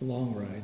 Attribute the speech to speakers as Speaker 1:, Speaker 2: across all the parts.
Speaker 1: a long ride.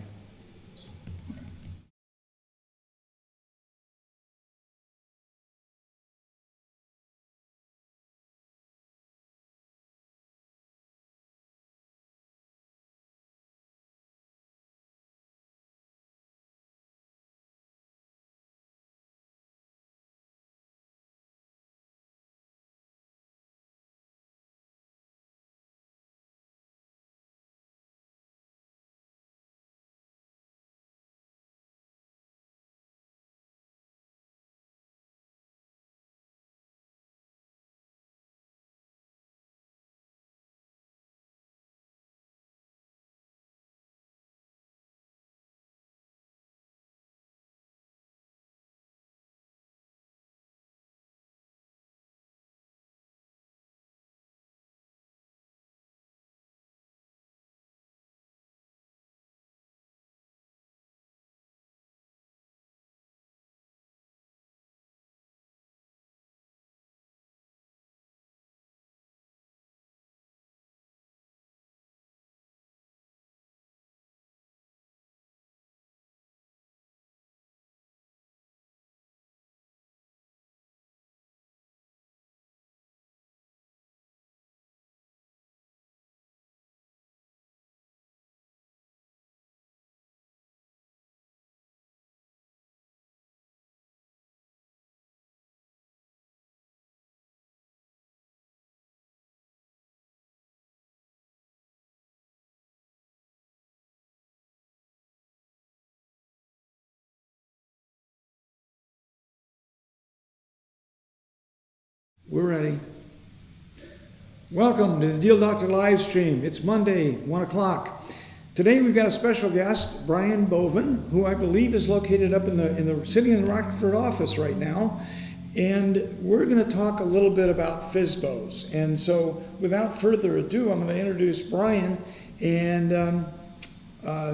Speaker 1: We're ready. Welcome to the Deal Doctor live stream. It's Monday, 1 o'clock. Today we've got a special guest, Brian Boven, who I believe is located up sitting in the Rockford office right now. And we're going to talk a little bit about FSBOs. And so without further ado, I'm going to introduce Brian and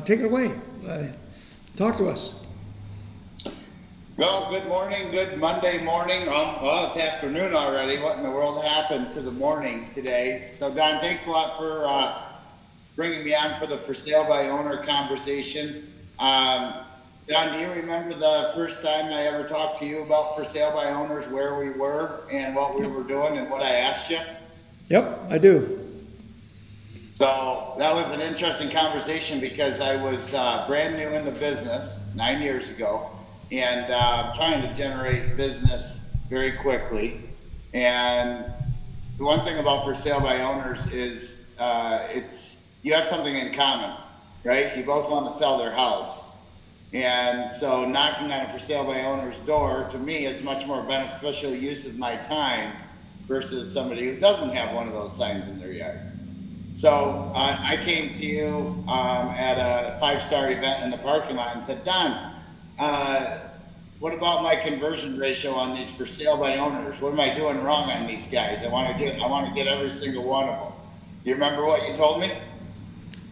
Speaker 1: take it away. Talk to us.
Speaker 2: Well, good morning, good Monday morning. Well, it's afternoon already. What in the world happened to the morning today? So, Don, thanks a lot for bringing me on for the for sale by owner conversation. Don, do you remember the first time I ever talked to you about for sale by owners, where we were and what we were doing and what I asked you?
Speaker 1: Yep, I do.
Speaker 2: So that was an interesting conversation because I was brand new in the business 9 years ago. And trying to generate business very quickly. And the one thing about for sale by owners is you have something in common, right? You both want to sell their house. And so knocking on a for sale by owner's door, to me, is much more beneficial use of my time versus somebody who doesn't have one of those signs in their yard. So I came to you at a 5-star event in the parking lot and said, Don, what about my conversion ratio on these for sale by owners? What am I doing wrong on these guys? I want to get every single one of them. Do you remember what you told me?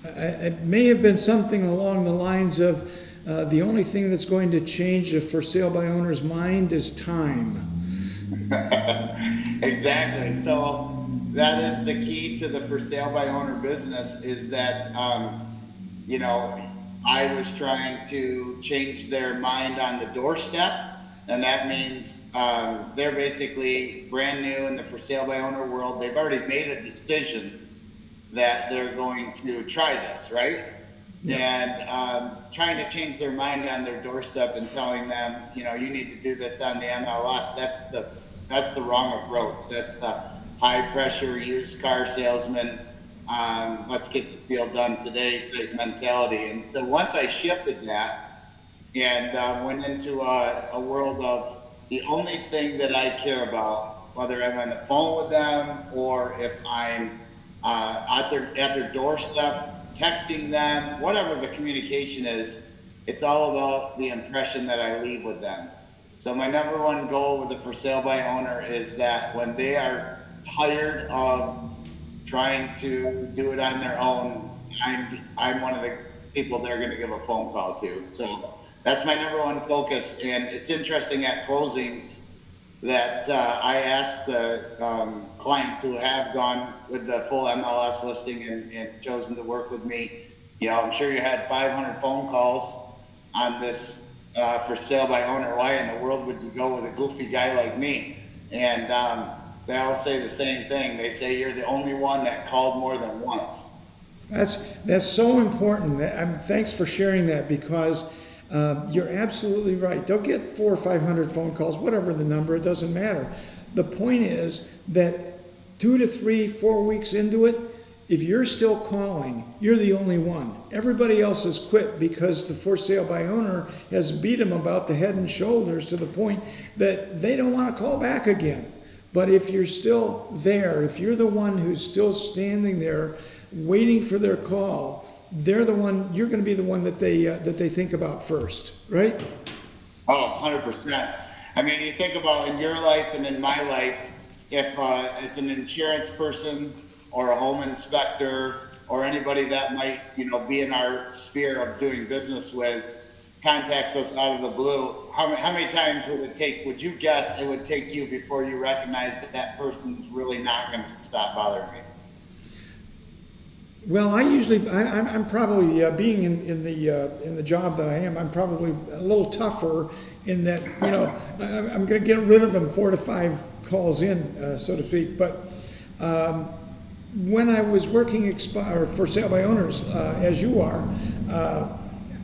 Speaker 1: It may have been something along the lines of the only thing that's going to change a for sale by owner's mind is time.
Speaker 2: Exactly. So that is the key to the for sale by owner business is that, I was trying to change their mind on the doorstep, and that means they're basically brand new in the for sale by owner world. They've already made a decision that they're going to try this, right? Yeah. And trying to change their mind on their doorstep and telling them, you need to do this on the MLS. That's the wrong approach. That's the high pressure used car salesman. Let's get this deal done today type mentality. And so once I shifted that and went into a world of the only thing that I care about, whether I'm on the phone with them or if I'm at their doorstep, texting them, whatever the communication is, it's all about the impression that I leave with them. So my number one goal with the for sale by owner is that when they are tired of trying to do it on their own, I'm one of the people they're going to give a phone call to. So that's my number one focus. And it's interesting at closings that I asked the clients who have gone with the full MLS listing and chosen to work with me, You know, I'm sure you had 500 phone calls on this for sale by owner. Why in the world would you go with a goofy guy like me? And they all say the same thing. They say you're the only one that called more than once.
Speaker 1: That's so important. Thanks for sharing that, because you're absolutely right. They'll get 400 or 500 phone calls, whatever the number, it doesn't matter. The point is that 2 to 3, 4 weeks into it, if you're still calling, you're the only one. Everybody else has quit because the for sale by owner has beat them about the head and shoulders to the point that they don't want to call back again. But if you're still there, if you're the one who's still standing there waiting for their call, you're going to be the one that they think about first, right?
Speaker 2: Oh, 100%. I mean, you think about in your life and in my life, if an insurance person or a home inspector or anybody that might, you know, be in our sphere of doing business with contacts us out of the blue, how many times would you guess it would take you before you recognize that that person's really not going to stop bothering me?
Speaker 1: Well, I'm probably being in the job that I am. I'm probably a little tougher in that, you know, I'm going to get rid of them 4 to 5 calls in, so to speak. But when I was working for sale by owners, as you are,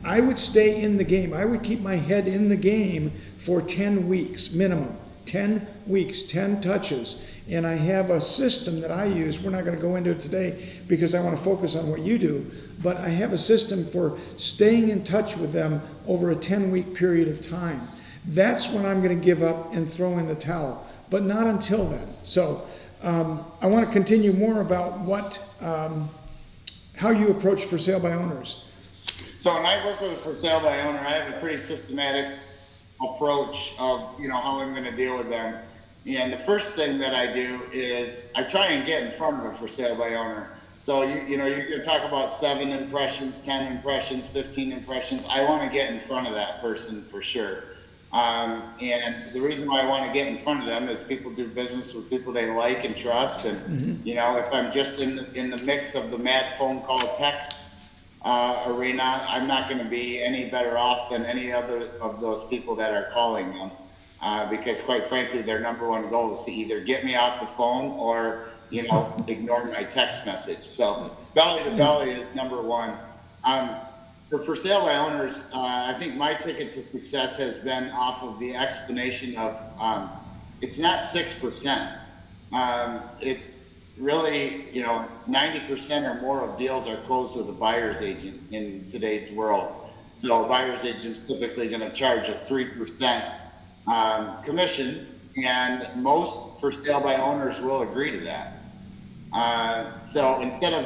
Speaker 1: I would stay in the game. I would keep my head in the game for 10 weeks minimum. 10 weeks, 10 touches. And I have a system that I use. We're not going to go into it today because I want to focus on what you do. But I have a system for staying in touch with them over a 10-week period of time. That's when I'm going to give up and throw in the towel. But not until then. So I want to continue more about how you approach for sale by owners.
Speaker 2: So when I work with a for sale by owner, I have a pretty systematic approach of, you know, how I'm going to deal with them. And the first thing that I do is I try and get in front of a for sale by owner. So you know, you're going to talk about 7 impressions, 10 impressions, 15 impressions. I want to get in front of that person for sure. And the reason why I want to get in front of them is people do business with people they like and trust. And you know, if I'm just in the mix of the mad phone call text arena, I'm not going to be any better off than any other of those people that are calling them. Because quite frankly, their number one goal is to either get me off the phone or, you know, ignore my text message. So belly to belly is number one. For sale by owners, I think my ticket to success has been off of the explanation of it's not 6%. It's really, you know, 90% or more of deals are closed with a buyer's agent in today's world. So a buyer's agent's typically going to charge a 3% commission, and most for sale by owners will agree to that. So instead of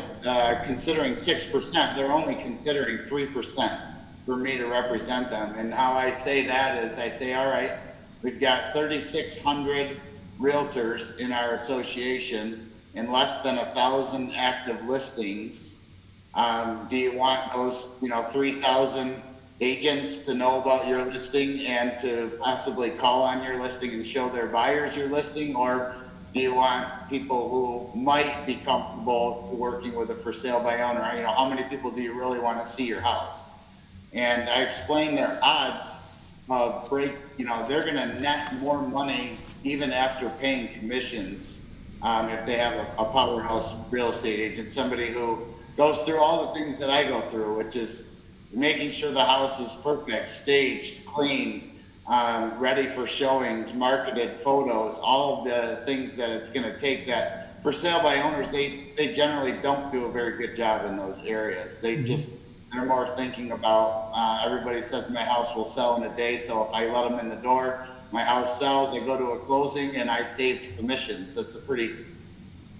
Speaker 2: considering 6%, they're only considering 3% for me to represent them. And how I say that is I say, all right, we've got 3,600 realtors in our association and less than 1,000 active listings. Do you want those, you know, 3,000 agents to know about your listing and to possibly call on your listing and show their buyers your listing? Or do you want people who might be comfortable to working with a for sale by owner? You know, how many people do you really want to see your house? And I explain their odds of you know, they're going to net more money even after paying commissions if they have a powerhouse real estate agent, somebody who goes through all the things that I go through, which is making sure the house is perfect, staged, clean, ready for showings, marketed photos, all of the things that it's going to take. That for sale by owners, they generally don't do a very good job in those areas. They're more thinking about, everybody says my house will sell in a day, so if I let them in the door, my house sells, I go to a closing and I saved commissions. That's a pretty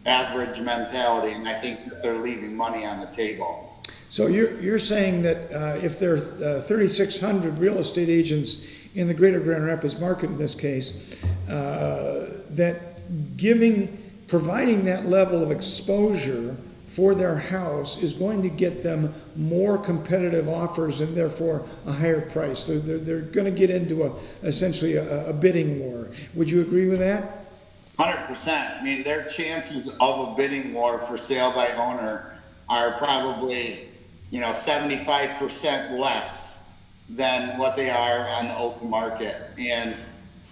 Speaker 2: average mentality, and I think that they're leaving money on the table.
Speaker 1: So you're saying that if there are 3,600 real estate agents in the greater Grand Rapids market in this case, that providing that level of exposure for their house is going to get them more competitive offers and therefore a higher price. They're going to get into essentially a bidding war. Would you agree with that?
Speaker 2: 100%. I mean, their chances of a bidding war for sale by owner are probably 75% less than what they are on the open market. And,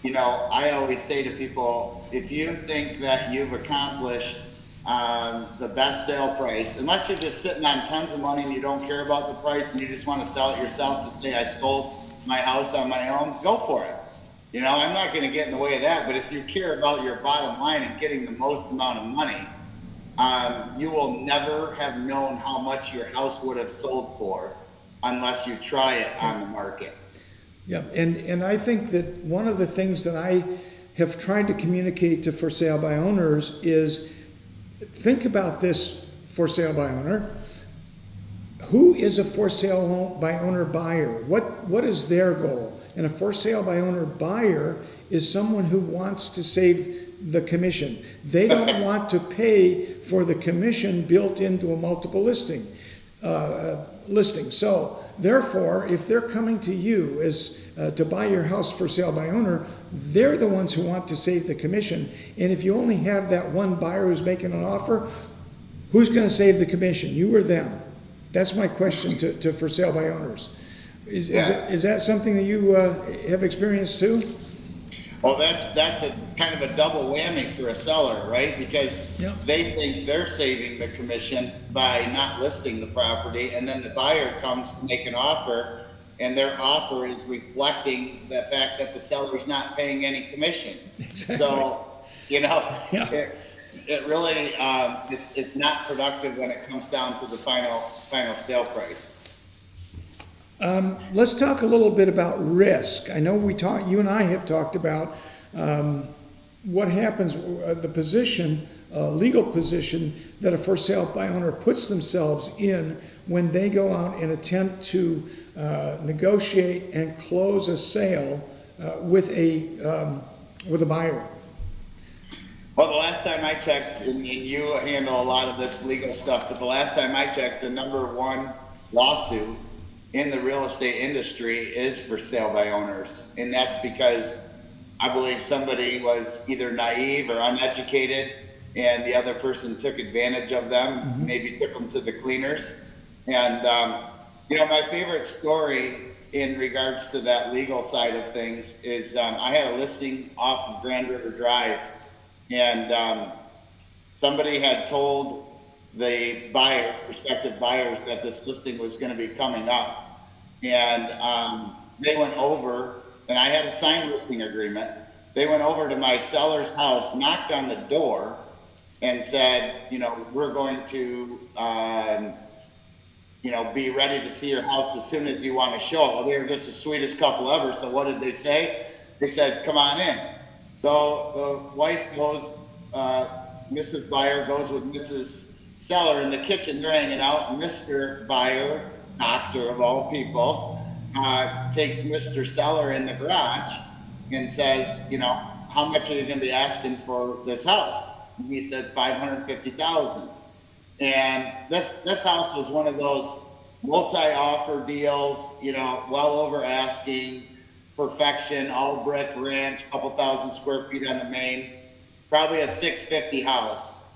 Speaker 2: I always say to people, if you think that you've accomplished the best sale price, unless you're just sitting on tons of money and you don't care about the price and you just want to sell it yourself to say, I sold my house on my own, go for it. I'm not going to get in the way of that, but if you care about your bottom line and getting the most amount of money, you will never have known how much your house would have sold for unless you try it on the market.
Speaker 1: Yeah, and I think that one of the things that I have tried to communicate to for sale by owners is, think about this for sale by owner. Who is a for sale by owner buyer? What is their goal? And a for sale by owner buyer is someone who wants to save the commission. They don't want to pay for the commission built into a multiple listing. So therefore, if they're coming to you as to buy your house for sale by owner, they're the ones who want to save the commission. And if you only have that one buyer who's making an offer, who's going to save the commission, you or them? That's my question to for sale by owners. Is that something that you have experienced too?
Speaker 2: Well, that's a kind of a double whammy for a seller, right? Because they think they're saving the commission by not listing the property, and then the buyer comes to make an offer, and their offer is reflecting the fact that the seller's not paying any commission.
Speaker 1: Exactly.
Speaker 2: So, it really is not productive when it comes down to the final sale price.
Speaker 1: Let's talk a little bit about risk. I know you and I have talked about what happens, the position, legal position that a for sale by owner puts themselves in when they go out and attempt to negotiate and close a sale with a buyer.
Speaker 2: Well, the last time I checked, and you handle a lot of this legal stuff, but the last time I checked, the number one lawsuit in the real estate industry is for sale by owners. And that's because I believe somebody was either naive or uneducated, and the other person took advantage of them, maybe took them to the cleaners. And, my favorite story in regards to that legal side of things is I had a listing off of Grand River Drive, and somebody had told the prospective buyers, that this listing was going to be coming up. And they went over, and I had a signed listing agreement. They went over to my seller's house, knocked on the door, and said, we're going to, be ready to see your house as soon as you want to show it. Well, they were just the sweetest couple ever. So what did they say? They said, come on in. So the wife goes, Mrs. Buyer goes with Mrs. Seller in the kitchen. They're hanging out. Mr. Buyer, doctor of all people, takes Mr. Seller in the garage and says, how much are you going to be asking for this house? And he said $550,000. And this house was one of those multi-offer deals, well over asking, perfection, all brick ranch, couple thousand square feet on the main, probably a 650 house.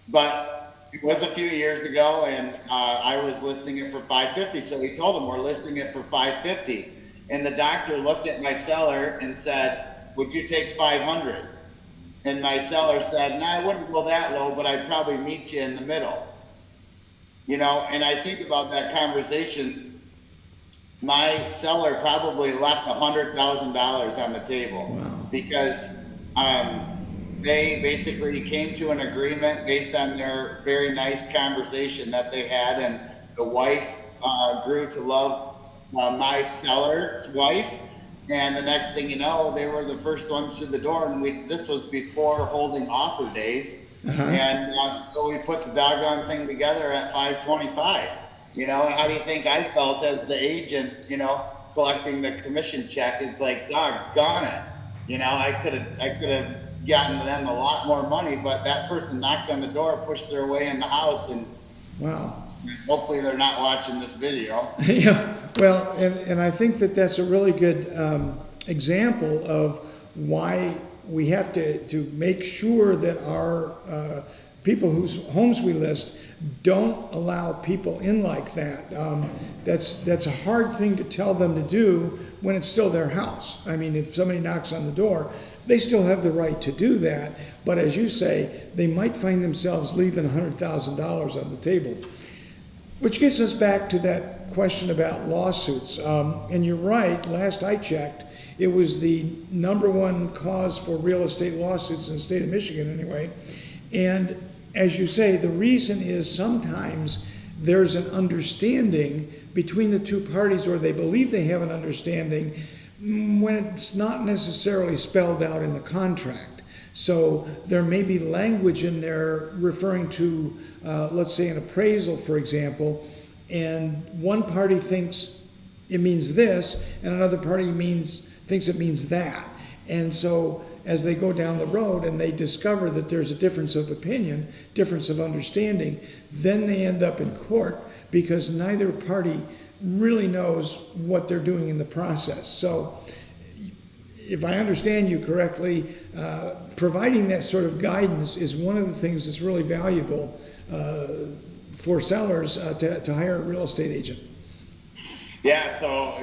Speaker 2: But it was a few years ago, and I was listing it for $550. So we told him we're listing it for $550. And the doctor looked at my seller and said, would you take $500? And my seller said, no, I wouldn't go that low, but I'd probably meet you in the middle. And I think about that conversation. My seller probably left $100,000 on the table.
Speaker 1: Wow.
Speaker 2: Because they basically came to an agreement based on their very nice conversation that they had, and the wife grew to love my seller's wife. And the next thing you know, they were the first ones through the door, and this was before holding offer days. And so we put the doggone thing together at $525. And how do you think I felt as the agent, collecting the commission check? It's like, doggone it. I could have gotten them a lot more money, but that person knocked on the door, pushed their way in the house, and
Speaker 1: wow.
Speaker 2: Hopefully they're not watching this video.
Speaker 1: Yeah, well, and I think that's a really good example of why we have to make sure that our people whose homes we list don't allow people in like that. That's a hard thing to tell them to do when it's still their house. I mean, if somebody knocks on the door, they still have the right to do that. But as you say, they might find themselves leaving $100,000 on the table. Which gets us back to that question about lawsuits. And you're right, last I checked, it was the number one cause for real estate lawsuits in the state of Michigan anyway. And as you say, the reason is sometimes there's an understanding between the two parties, or they believe they have an understanding, when it's not necessarily spelled out in the contract. So there may be language in there referring to, let's say, an appraisal, for example, and one party thinks it means this, and another party thinks it means that. And so as they go down the road and they discover that there's a difference of opinion, difference of understanding, then they end up in court because neither party really knows what they're doing in the process. So if I understand you correctly, providing that sort of guidance is one of the things that's really valuable for sellers to hire a real estate agent.
Speaker 2: Yeah, so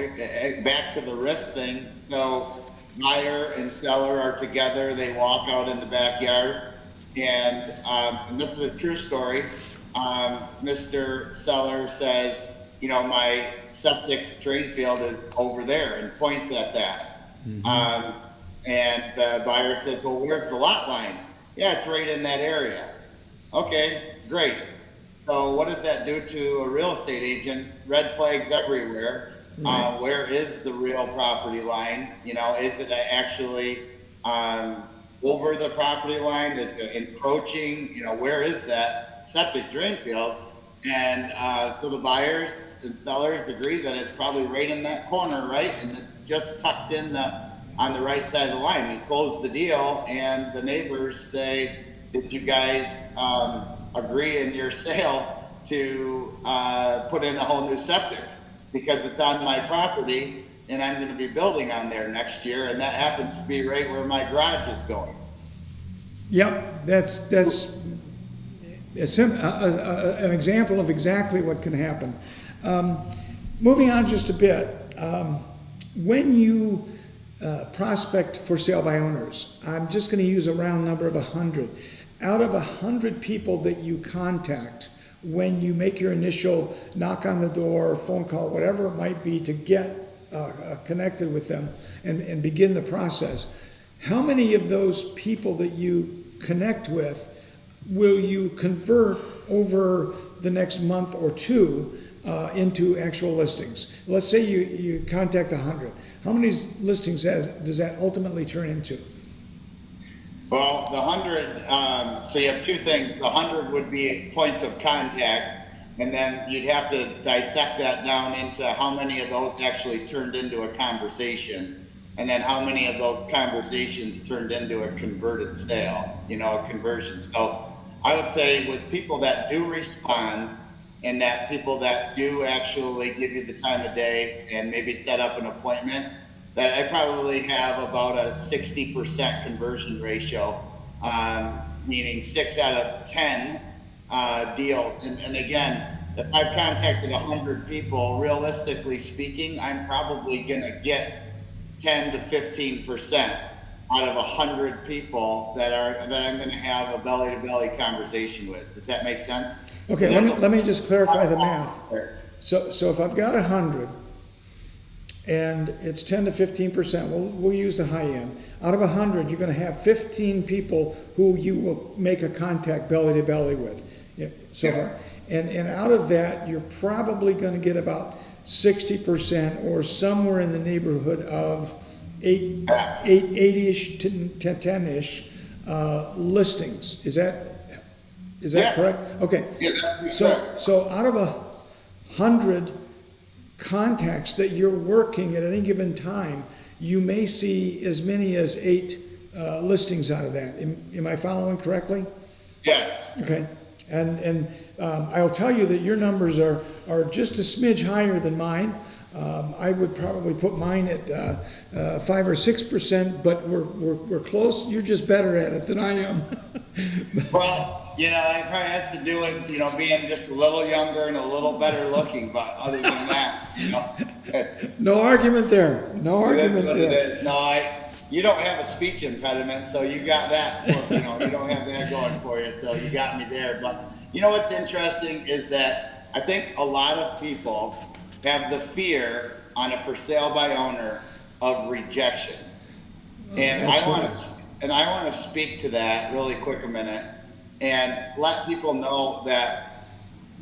Speaker 2: back to the risk thing. So buyer and seller are together. They walk out in the backyard, and this is a true story. Mr. Seller says, you know, my septic drain field is over there, and points at that. Mm-hmm. And the buyer says, well, where's the lot line? Yeah, it's right in that area. Okay, great. So what does that do to a real estate agent? Red flags everywhere. Right. Where is the real property line? You know, is it actually over the property line? Is it encroaching? You know, where is that septic drain field? And so the buyers and sellers agree that it's probably right in that corner, right? And it's just tucked in on the right side of the line. We close the deal, and the neighbors say, did you guys agree in your sale to put in a whole new septic? Because it's on my property and I'm going to be building on there next year, and that happens to be right where my garage is going.
Speaker 1: Yep, that's an example of exactly what can happen. Moving on just a bit, when you prospect for sale by owners, I'm just going to use a round number of 100. Out of 100 people that you contact, when you make your initial knock on the door, phone call, whatever it might be to get connected with them and begin the process, how many of those people that you connect with will you convert over the next month or two into actual listings? Let's say you contact 100. How many listings does that ultimately turn into?
Speaker 2: Well, the 100, so you have two things. The 100 would be points of contact, and then you'd have to dissect that down into how many of those actually turned into a conversation, and then how many of those conversations turned into a converted sale, you know, a conversion. So I would say with people that do respond, and that people that do actually give you the time of day and maybe set up an appointment, that I probably have about a 60% conversion ratio, meaning 6 out of 10 deals. And again, if I've contacted 100 people, realistically speaking, I'm probably gonna get 10 to 15% out of 100 people that I'm gonna have a belly-to-belly conversation with. Does that make sense?
Speaker 1: Okay, so let me just clarify the math. So if I've got 100, and it's 10 to 15%. We'll use the high end. Out of 100, you're going to have 15 people who you will make a contact belly to belly with. So far, and out of that, you're probably going to get about 60% or somewhere in the neighborhood of 80-ish to 10-ish listings. Is that
Speaker 2: Yes.
Speaker 1: correct? Okay.
Speaker 2: Yeah,
Speaker 1: so out of 100 contacts that you're working at any given time, you may see as many as 8 listings out of that. Am I following correctly?
Speaker 2: Yes.
Speaker 1: Okay. And I'll tell you that your numbers are just a smidge higher than mine. I would probably put mine at 5 or 6%, but we're close. You're just better at it than I am.
Speaker 2: Well, it probably has to do with, being just a little younger and a little better looking, but other than that,
Speaker 1: No argument there. No argument
Speaker 2: that's what it
Speaker 1: there.
Speaker 2: is. No, you don't have a speech impediment, so you got that, you don't have that going for you, so you got me there. But what's interesting is that I think a lot of people have the fear on a for sale by owner of rejection. And I want to speak to that really quick a minute and let people know that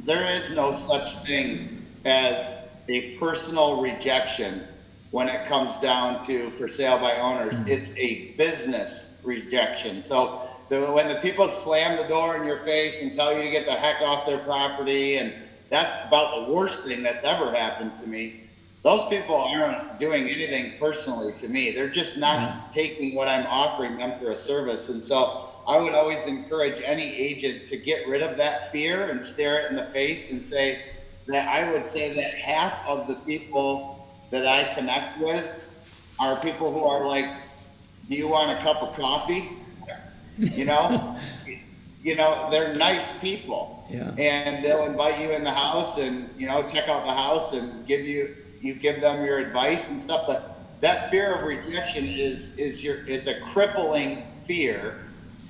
Speaker 2: there is no such thing as a personal rejection when it comes down to for sale by owners. It's a business rejection. So when the people slam the door in your face and tell you to get the heck off their property, and that's about the worst thing that's ever happened to me, those people aren't doing anything personally to me. They're just not taking what I'm offering them for a service. And so I would always encourage any agent to get rid of that fear and stare it in the face and say that I would say that half of the people that I connect with are people who are like, do you want a cup of coffee? They're nice people.
Speaker 1: Yeah.
Speaker 2: And they'll invite you in the house and, check out the house and give them your advice and stuff. But that fear of rejection is a crippling fear,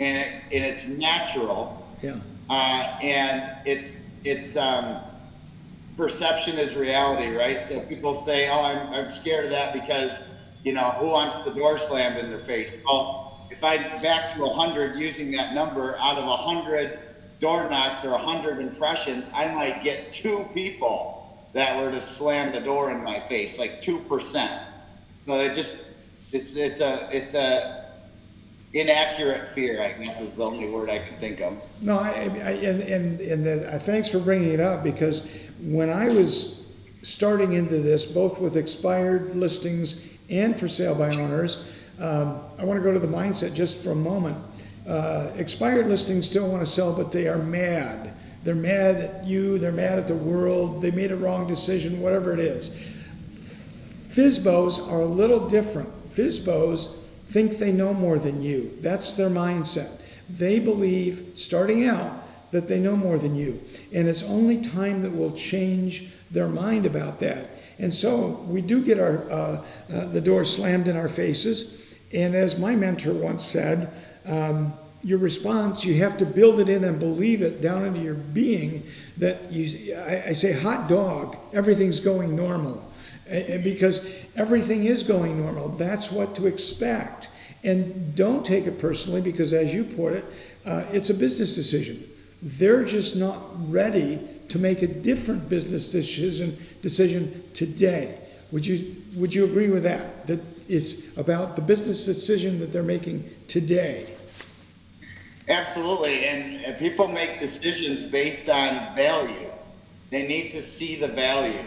Speaker 2: and it's natural. Yeah. And it's perception is reality, right? So people say, oh, I'm scared of that because, who wants the door slammed in their face? Well, if I back to 100 using that number, out of 100 door knocks or 100 impressions, I might get 2 people that were to slam the door in my face, like 2%. So it's a inaccurate fear, I guess is the only word I can think of.
Speaker 1: No, thanks for bringing it up, because when I was starting into this, both with expired listings and for sale by owners, I want to go to the mindset just for a moment. Expired listings still want to sell, but they are mad. They're mad at you, they're mad at the world, they made a wrong decision, whatever it is. FSBOs are a little different. FSBOs think they know more than you. That's their mindset. They believe, starting out, that they know more than you. And it's only time that will change their mind about that. And so we do get the door slammed in our faces. And as my mentor once said, your response, you have to build it in and believe it down into your being that I say, hot dog, everything's going normal. Because everything is going normal. That's what to expect. And don't take it personally, because as you put it, it's a business decision. They're just not ready to make a different business decision today. Would you agree with that? That it's about the business decision that they're making today?
Speaker 2: Absolutely, and people make decisions based on value. They need to see the value.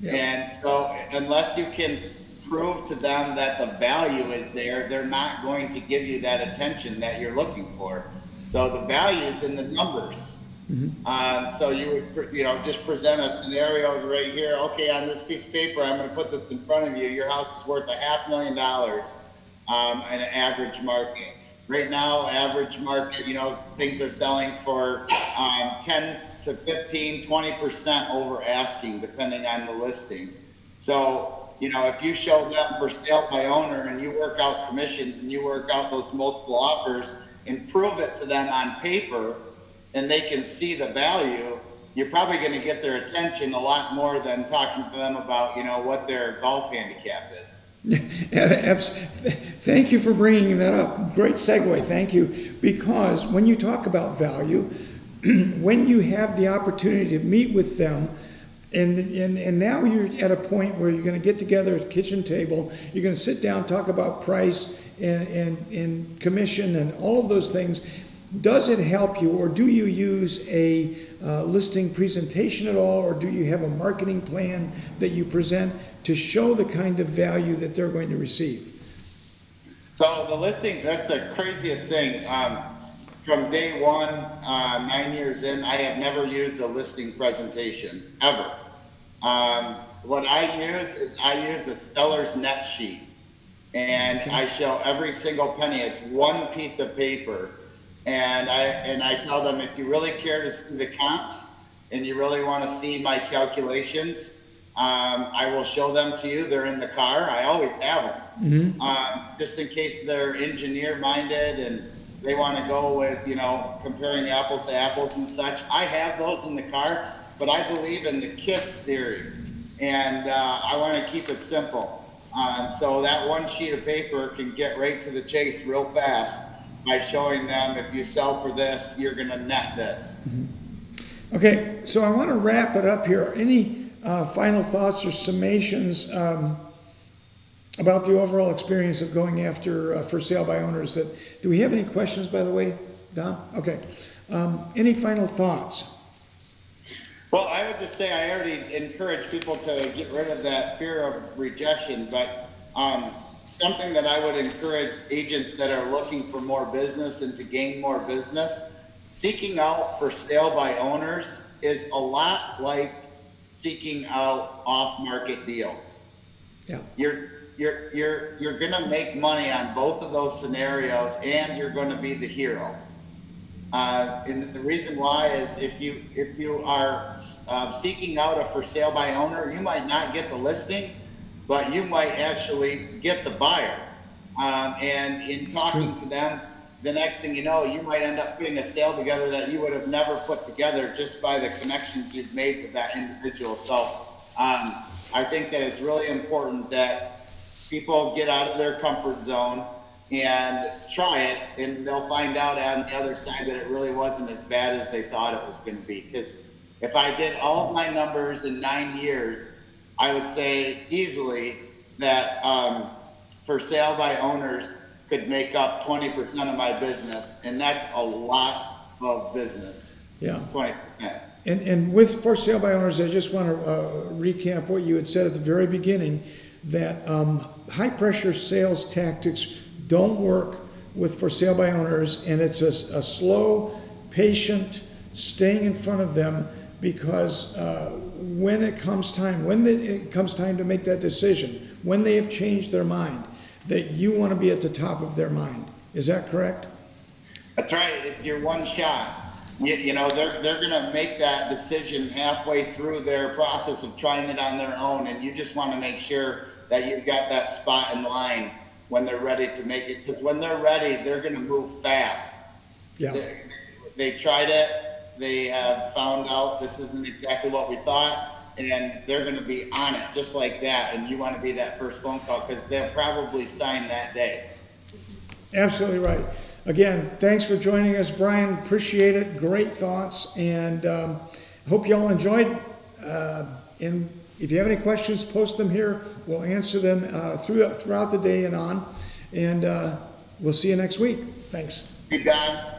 Speaker 2: Yeah. And so unless you can prove to them that the value is there, they're not going to give you that attention that you're looking for. So the value is in the numbers. Mm-hmm. So you would, just present a scenario right here. Okay, on this piece of paper, I'm going to put this in front of you. Your house is worth $500,000 in an average market. Right now, average market, things are selling for 10 to 15, 20% over asking, depending on the listing. So, if you show them for sale by owner and you work out commissions and you work out those multiple offers and prove it to them on paper, and they can see the value, you're probably going to get their attention a lot more than talking to them about, what their golf handicap is.
Speaker 1: Thank you for bringing that up. Great segue. Thank you. Because when you talk about value, when you have the opportunity to meet with them, and now you're at a point where you're going to get together at a kitchen table, you're going to sit down, talk about price and commission and all of those things. Does it help you, or do you use a listing presentation at all, or do you have a marketing plan that you present to show the kind of value that they're going to receive?
Speaker 2: So the listing, that's the craziest thing. From day one, 9 years in, I have never used a listing presentation, ever. What I use is I use a seller's net sheet, and I show every single penny. It's one piece of paper, and I tell them, if you really care to see the comps and you really want to see my calculations, I will show them to you. They're in the car. I always have them, just in case they're engineer minded and they want to go with, comparing apples to apples and such. I have those in the car, but I believe in the KISS theory, and I want to keep it simple. So that one sheet of paper can get right to the chase real fast by showing them, if you sell for this, you're going to net this.
Speaker 1: Okay, so I want to wrap it up here. Any final thoughts or summations about the overall experience of going after for sale by owners? Do we have any questions, by the way, Don? Okay. Any final thoughts?
Speaker 2: Well, I would just say I already encourage people to get rid of that fear of rejection, but something that I would encourage agents that are looking for more business and to gain more business, seeking out for sale by owners is a lot like seeking out off-market deals.
Speaker 1: Yeah.
Speaker 2: You're going to make money on both of those scenarios, and you're going to be the hero. And the reason why is if you are seeking out a for sale by owner, you might not get the listing, but you might actually get the buyer. And in talking to them, the next thing you know, you might end up putting a sale together that you would have never put together just by the connections you've made with that individual. So I think that it's really important that people get out of their comfort zone and try it, and they'll find out on the other side that it really wasn't as bad as they thought it was going to be. Because if I did all of my numbers in 9 years, I would say easily that for sale by owners could make up 20% of my business, and that's a lot of business.
Speaker 1: Yeah.
Speaker 2: 20%.
Speaker 1: And with for sale by owners, I just want to recap what you had said at the very beginning, that high pressure sales tactics don't work with for sale by owners, and it's a slow, patient staying in front of them, because when it comes time to make that decision, when they have changed their mind, that you want to be at the top of their mind. Is that correct?
Speaker 2: That's right. It's your one shot. They're going to make that decision halfway through their process of trying it on their own, and you just want to make sure that you've got that spot in line when they're ready to make it. Because when they're ready, they're going to move fast.
Speaker 1: Yeah.
Speaker 2: They tried it. They have found out this isn't exactly what we thought, and they're going to be on it just like that. And you want to be that first phone call, because they'll probably sign that day.
Speaker 1: Absolutely right. Again, thanks for joining us, Brian. Appreciate it. Great thoughts, and hope you all enjoyed. And if you have any questions, post them here. We'll answer them throughout the day and on. And we'll see you next week. Thanks.
Speaker 2: Hey, Don.